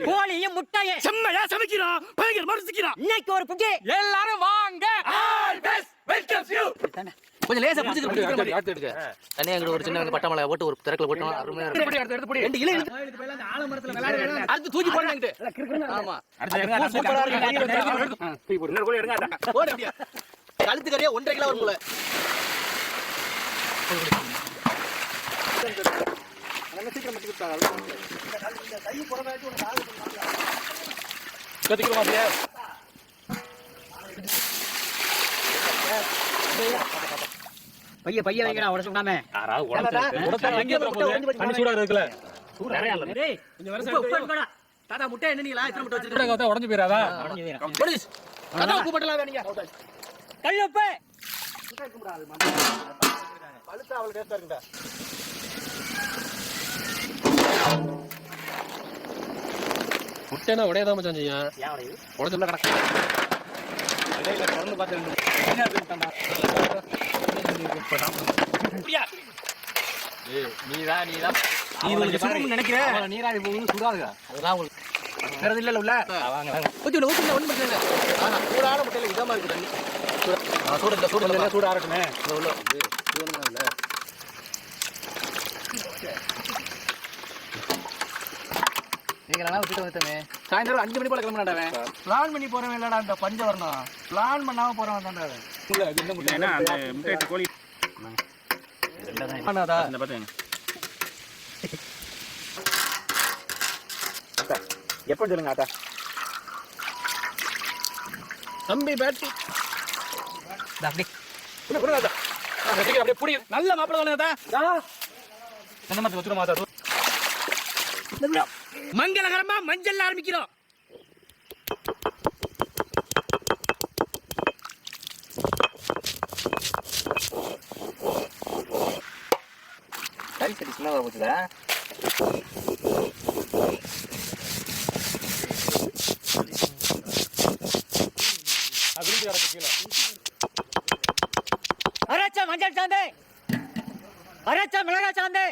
கோழியும் முட்டையை செம்மையா சமைக்கிறோம். பயங்கர மறுத்துக்கிறோம். இன்னைக்கு ஒரு புட்டி எல்லாரும் வாங்க. கொஞ்சம் லேசா புடிச்சிட்டு தனியா அங்க ஒரு சின்ன பட்டமலை போட்டு ஒரு திரக்கல போட்டோம். அருமையா இருக்கு. ரெண்டு இலை ஆலமரத்துல விளையாடுறாங்க. அடுத்து தூக்கி போடுறாங்க. ஆமா அடுத்து சூப்பரா இருக்கு. இன்னொரு கோழி எடுங்க. போடு அப்படியே. கழுத்து கறியா 1.5 கிலோ வரும் போல. நம்ம சீக்கிரம் மட்டி விட்டாங்க. கை புறமாட்டி ஒரு கால் பண்ணாங்க. கத்திக்குமா அப்படியே. பைய வைங்கடா உட சொன்னாமே. யாராவது உடச்சா எங்க போறது? தண்ணி சூடா இருக்குல. நிறைய இல்ல. டேய் கொஞ்சம் வரசா உப்புடா. தாத்தா முட்டை என்னனீங்களா? இத்தனை முட்டை வச்சிருக்கீங்க. உடைஞ்சு போயிராதா? உடைஞ்சு போயிரா. போலீஸ். தாத்தா உப்பு போடலாம் வேணீங்க. கல்லுப்பு. முட்டை கும்றாது மாமா. பழுத்தா அவள டேஸ்டா இருக்குடா. முட்டைனா உடையதான் மச்சான் செய்யா. ஏன் உடையுது? உடைஞ்சல கடக்கு. இடையில திறந்து பாத்து என்ன இருக்குடா. அப்படியே. ஏய் நீதான் நீ உங்களுக்கு சுடுன்னு நினைக்கிறேன். நீராவி போகுது சுடாதுடா. அதெல்லாம் உங்களுக்கு வேற இல்ல உள்ள. வாங்க வாங்க. ஊத்தில ஒண்ணும் பிரச்சனை இல்ல. ஆனா சூடான முட்டையில இதமா இருக்கு தண்ணி. சூடா இருக்குமே. உள்ள சூடா இல்ல. நீங்களாம் விட்டுட்டு வந்துட்டமே. சாயந்தரம் 5 மணி போல கிளம்புறாடா. பிளான் பண்ணி போறவன் இல்லடா அந்த பஞ்ச வரணும். பிளான் பண்ணாம போறவன் தான்டா அவன். இல்ல இது என்ன முட்டை? அந்த முட்டை கோழி. ஆனாடா இந்த பாத்தேன். அக்கா எப்ப சொல்லுங்க அக்கா. தம்பி பேட்டி. டேய். புடிடா. அப்படியே அப்படியே புடி. நல்ல மாப்பிள தானே அதா. என்ன மாதிரி வச்சுற மாட்டா. மங்களகரமா மஞ்சள் ஆரம்பிக்கிறோம். சரி சின்ன போச்சுடா. அரைச்ச மஞ்சள் சாந்து, அரைச்ச மிளகாய் சாந்து,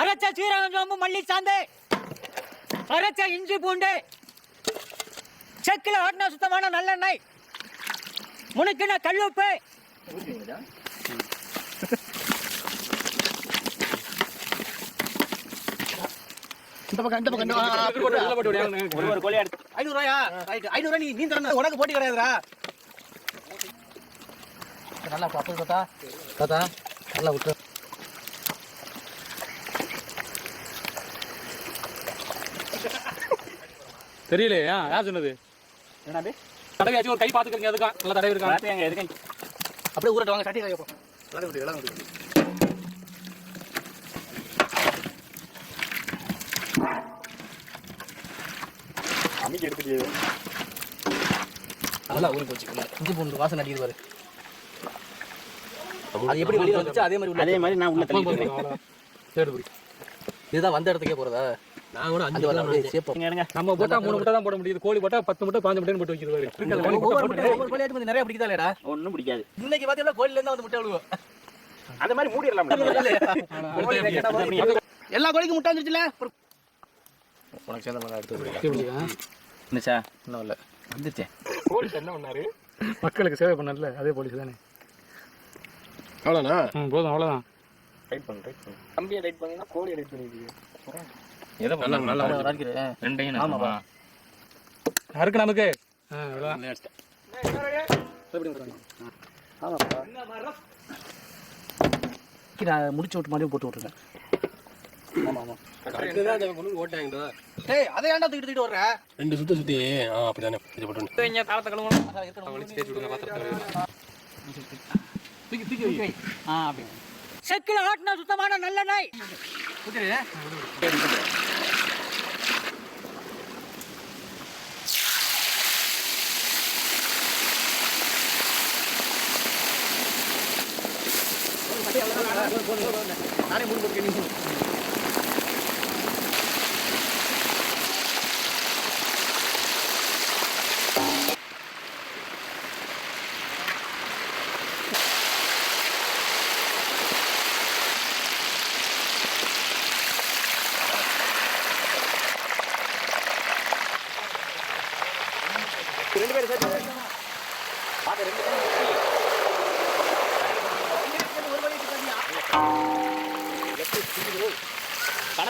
அரைச்ச சீரகம் சோம்பு மல்லி சாந்து, அரைச்ச இஞ்சி பூண்டு, செக்கில் ஆட்டின சுத்தமான நல்லெண்ணெய், முனுக்கின கல்லுப்பு, இந்த பக்கம் ஒரு கோழி எடுத்து 500 ரூபாயா? ரைட் 500 ரூபாய் நீ தரணும். உனக்கு போட்டி கிடையாதுடா. நல்லா பாத்து தாத்தா தாத்தா நல்லா விட்டு. தெரியலையா யார் சொன்னது? என்னடா தடவை ஆச்சு ஒரு கை பாத்துக்கங்க. அதுக்கு நல்லா தடவை இருக்காங்க. எதுக்கு அப்படியே ஊரட்ட வாங்க. சட்டி கையப்போ நல்லா விட்டு எல்லாம் விட்டு. அன்னைக்கு எடுத்துட்டு நல்லா ஊறி போச்சு. இஞ்சி பூண்டு வாசனை அடிக்குது பாரு. அது எப்படி வெளிய வந்துச்சு அதே மாதிரி நான் உள்ள தள்ளி விட்டுறேன். சரி புடி. இதுதான் வந்த இடத்துக்கே போறதா? நான் கூட 5 வரலாம் சேப்போம். நம்ம போட்டா 3 முட்டை தான் போட முடியுது. கோழி போட்டா 10 முட்டை 5 முட்டைன்னு போட்டு வைக்கிறது பாரு. ஒவ்வொரு கோழி ஆட்டு நிறைய பிடிக்குதாலடா? ஒண்ணும் பிடிக்காது. இன்னைக்கு பாத்தீங்கன்னா கோழில இருந்தா வந்து முட்டை விழுவும். அந்த மாதிரி மூடிரலாம். எல்லா கோழிக்கும் முட்டை வந்துருச்சுல. உனக்கு சேர்ந்த மாதிரி எடுத்து என்னச்சா? இன்னும் இல்லை வந்துச்சே. போலீஸ் என்ன பண்ணாரு? மக்களுக்கு சேவை பண்ணல அதே போலீஸ் தானே. அவ்வளோண்ணா? போதும் அவ்வளோதான். ரைட் பண்ணு தம்பியை ரைட் பண்ணினா கோழியை ரைட் பண்ணிடுவீங்க. எதை பண்ண நல்லா இருக்கிறேன் ரெண்டையும். ஆமாப்பா இருக்கு நமக்கு. ஆமாப்பா நான் முடிச்சு விட்டு மாதிரி போட்டு விட்டுருக்கேன். ஆமா ஆமா ஓட்டாங்க. டேய் அதை ஏன்டா தூக்கிட்டு வர்ற? 2 சுத்து சுத்தி அப்படிதானே போட்டு இங்க தாளத்தை கழுவணும். அவளுக்கு தேய்ச்சி விடுங்க பாத்திரத்தை. தூக்கி தூக்கி வை. அப்படி செக்கில ஆட்டின சுத்தமான நல்லெண்ணெய் ஊத்துறே. நானே மூணு போட்டு நீ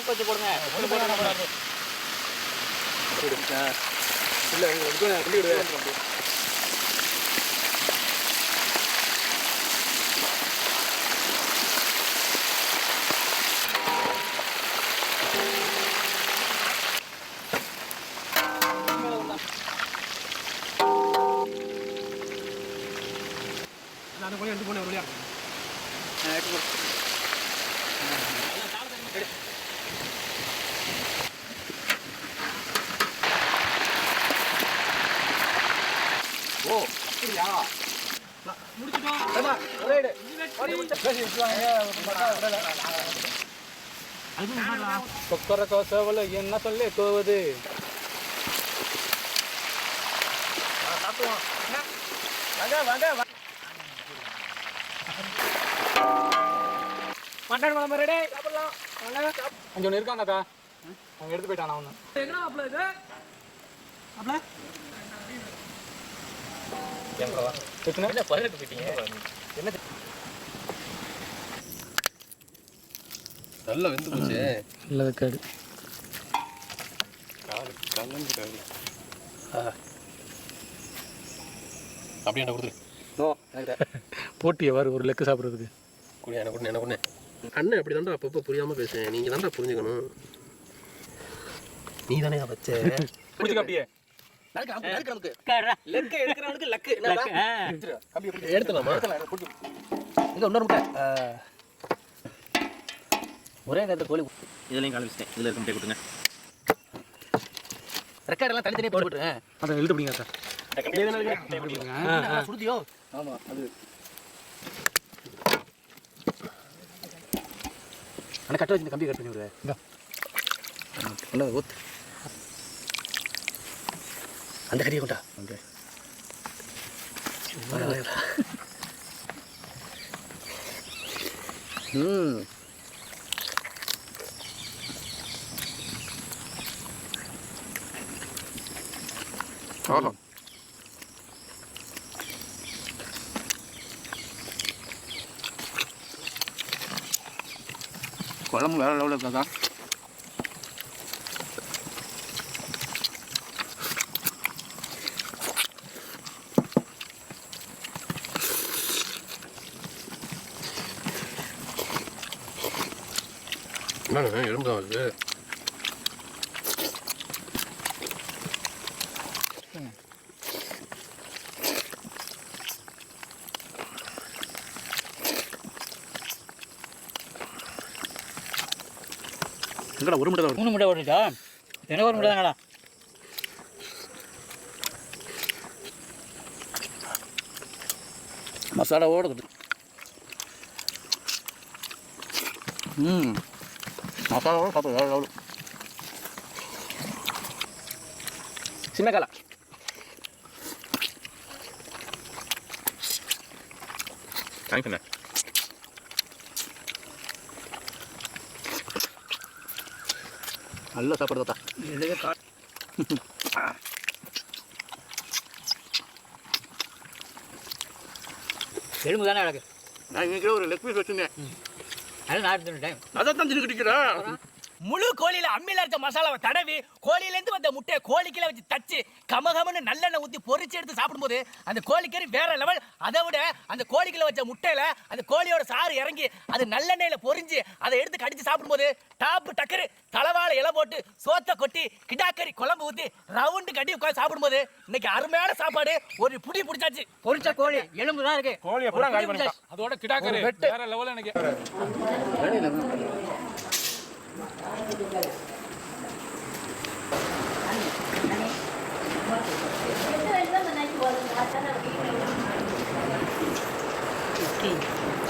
கணக்கு வச்சு போடுங்க. ஒன்று போடுங்க. இல்லை எடுத்து போன ஒரு ஓ அப்படியா முடிச்சிட்டோம். என்ன சொல்லி கோவது மட்டன் குழம்பு ரெடி. சாப்பிடலாம். அங்கே ஒன்று இருக்காங்கக்கா, அவங்க எடுத்து போயிட்டான். ஒன்று எங்கடா அப்பல இது அப்பல நல்லா வெந்து போச்சு. நல்லது காடு அப்படியே கொடுத்துரு. போட்டி எவ்வாறு ஒரு லெக்கு சாப்பிட்றதுக்கு குடி எனக்கு ஒன்று அண்ணன் அப்படி தான்டா அப்பப்போ புரியாமல் பேசுவேன். நீங்கள் தான்டா புரிஞ்சுக்கணும். நீ தானே வச்ச பிடிச்சிக்க அப்படியே எடுத்துலாமா? இன்னொரு முட்டை ஒரே நேரத்தில் கோழி இதுலையும் காலிச்சிட்டேன். இதில் இருக்க முட்டை கொடுங்க. ரெக்கார்டெல்லாம் தனித்தனியாக போட்டு விட்டுருங்க. அதை எழுத்து பிடிங்க சார். சுடுதியோ? ஆமாம். அது ஆனால் கட்ட வச்சு கம்பி கட் பண்ணி விடுவேன். நல்லா ஊத்து அந்த கறியை கொண்டா. ஓகே குழம்பு வேற லெவலில் இருக்காக்கா. என்னண்ணே எலும்பு தான் வருது. எங்கடா ஒரு முட்டை தான் 3 முட்டை ஓடிச்சா? எனக்கு ஒரு முட்டை தாங்கடா. மசாலா ஓடுது. மசாலாவோட சாப்பிடு வேறு லெவலு. சின்ன காலா தேங்க்யூண்ணே. நல்ல சாப்பாடு தாத்தா. எலும்பு தானே எனக்கு. நான் இன்னைக்கு ஒரு லெக் பீஸ் வச்சுருந்தேன். அதான் நான் எடுத்துட்டேன். அதான் தான் தின்னுக்கிட்டு முழு கோழியில அம்மியில இருக்க மசாலாவை தடவி கோழியிலேருந்து வந்த முட்டையை கோழிக்கில வச்சு தச்சு கமகமன்னு நல்லெண்ணெய் ஊற்றி பொரிச்சு எடுத்து சாப்பிடும்போது அந்த கோழிக்கறி வேற லெவல். அதை விட அந்த கோழிக்கில வச்ச முட்டையில அந்த கோழியோட சாறு இறங்கி அது நல்லெண்ணெயில பொரிஞ்சு அதை எடுத்து கடிச்சு சாப்பிடும்போது டாப்பு டக்கரு தலவாழை இலை போட்டு சோத்தை கொட்டி கிடாக்கறி குழம்பு ஊற்றி ரவுண்டு கட்டி உட்காந்து சாப்பிடும்போது இன்னைக்கு அருமையான சாப்பாடு. ஒரு புடி பிடிச்சாச்சு. பொரிச்ச கோழி எலும்பு தான் இருக்கு. கோழி அதோட கிடாக்கறி வேற லெவல். எனக்கு Okay.